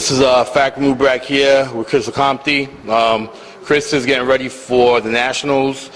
This is Fat Mubarak here with Kris Lecomte. Kris is getting ready for the Nationals.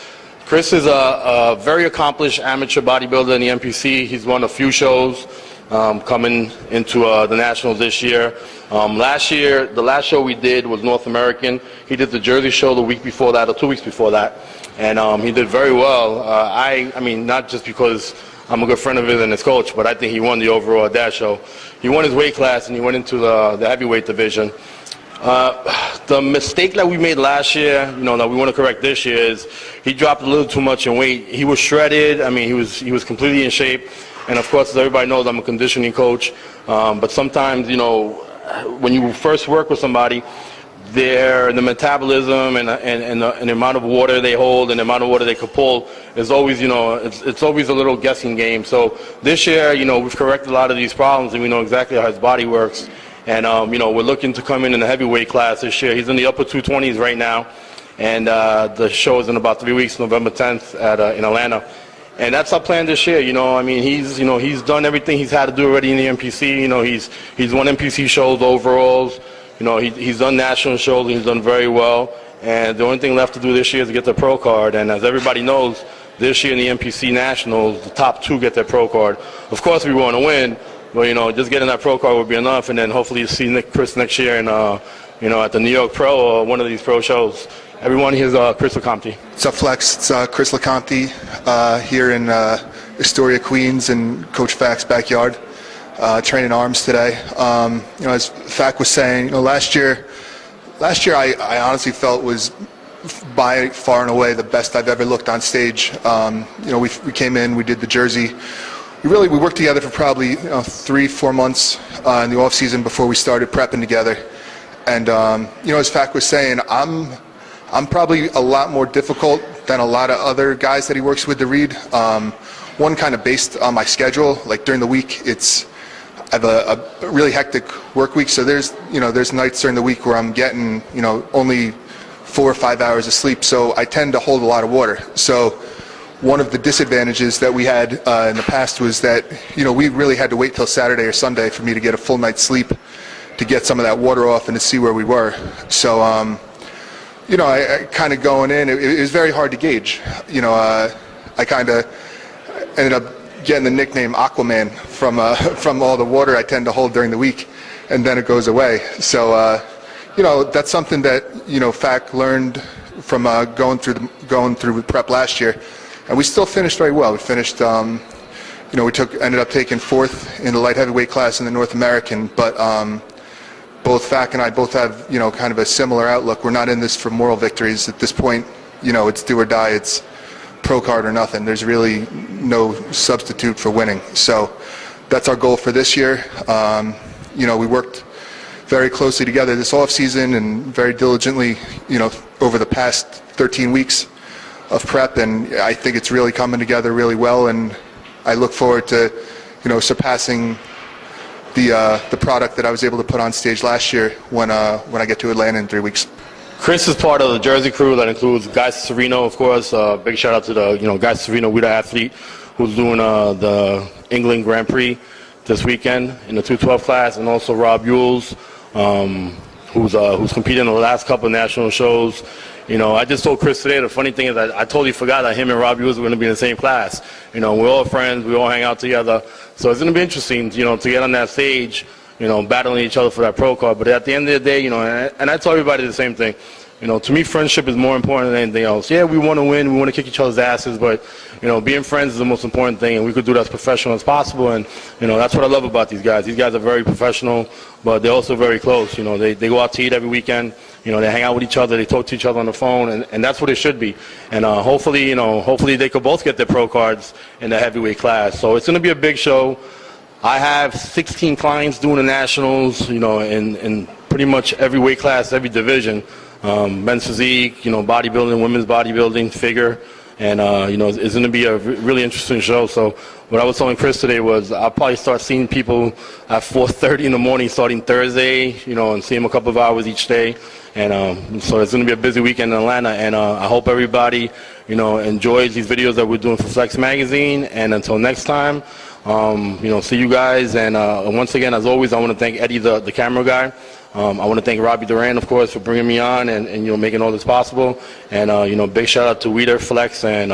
Kris is a very accomplished amateur bodybuilder in the NPC. He's won a few shows coming into the Nationals this year. Last year, the last show we did was North American. He did the Jersey show the week before that, or 2 weeks before that, and he did very well. I mean, not just because I'm a good friend of his and his coach, but I think he won the overall at that show. He won his weight class and he went into the heavyweight division. The mistake that we made last year, that we want to correct this year is he dropped a little too much in weight. He was shredded. I mean, he was completely in shape. And of course, as everybody knows, I'm a conditioning coach. But sometimes, when you first work with somebody, the metabolism and the amount of water they hold and the amount of water they could pull is always, it's always a little guessing game. So this year, we've corrected a lot of these problems and we know exactly how his body works. And, we're looking to come in the heavyweight class this year. He's in the upper 220s right now. And the show is in about 3 weeks, November 10th in Atlanta. And that's our plan this year. I mean, he's done everything he's had to do already in the NPC. He's won NPC shows, overalls. He's done national shows and he's done very well. And the only thing left to do this year is to get the pro card. And as everybody knows, this year in the NPC Nationals, the top 2 get their pro card. Of course, we want to win, but just getting that pro card would be enough. And then hopefully you see Kris next year in, at the New York Pro or one of these pro shows. Everyone, here's Kris Lecomte. What's up, Flex? It's Kris Lecomte here in Astoria, Queens, in Coach Fac's backyard. Training arms today. As Fac was saying, last year I honestly felt was by far and away the best I've ever looked on stage. We came in, we did the Jersey. We worked together for probably 3-4 months in the off season before we started prepping together. And as Fac was saying, I'm probably a lot more difficult than a lot of other guys that he works with to read. One, kind of based on my schedule, like during the week, I have a really hectic work week, so there's nights during the week where I'm getting only 4 or 5 hours of sleep, so I tend to hold a lot of water. So one of the disadvantages that we had in the past was that we really had to wait till Saturday or Sunday for me to get a full night's sleep to get some of that water off and to see where we were. So I kind of going in, it was very hard to gauge. I kind of ended up getting the nickname Aquaman from all the water I tend to hold during the week, and then it goes away. So that's something that Fac learned from going through prep last year, and we still finished very well. We finished we ended up taking 4th in the light heavyweight class in the North American, but both Fac and I both have kind of a similar outlook. We're not in this for moral victories at this point. It's do or die. It's pro card or nothing. There's really no substitute for winning. So that's our goal for this year. We worked very closely together this off season and very diligently, over the past 13 weeks of prep, and I think it's really coming together really well, and I look forward to, surpassing the product that I was able to put on stage last year when I get to Atlanta in 3 weeks. Kris is part of the Jersey crew that includes Guy Serino, of course. Big shout out to the Guy Serino, we the athlete, who's doing the England Grand Prix this weekend in the 212 class, and also Rob Yules, who's competed in the last couple of national shows. I just told Kris today, the funny thing is I totally forgot that him and Rob Yules were going to be in the same class. We're all friends, we all hang out together. So it's going to be interesting, to get on that stage, battling each other for that pro card. But at the end of the day, and I tell everybody the same thing, to me, friendship is more important than anything else. Yeah, we want to win, we want to kick each other's asses, but, being friends is the most important thing, and we could do that as professional as possible. And, that's what I love about these guys. These guys are very professional, but they're also very close. They go out to eat every weekend. They hang out with each other, they talk to each other on the phone, and that's what it should be. And hopefully they could both get their pro cards in the heavyweight class. So it's going to be a big show. I have 16 clients doing the Nationals, in pretty much every weight class, every division. Men's physique, bodybuilding, women's bodybuilding, figure. And, it's going to be a really interesting show. So what I was telling Kris today was I'll probably start seeing people at 4:30 in the morning starting Thursday, and see them a couple of hours each day. And so it's going to be a busy weekend in Atlanta. And I hope everybody, enjoys these videos that we're doing for Flex Magazine. And until next time, see you guys. And once again, as always, I want to thank Eddie, the camera guy. I want to thank Robbie Duran, of course, for bringing me on and making all this possible. And, big shout out to Weeder, Flex, and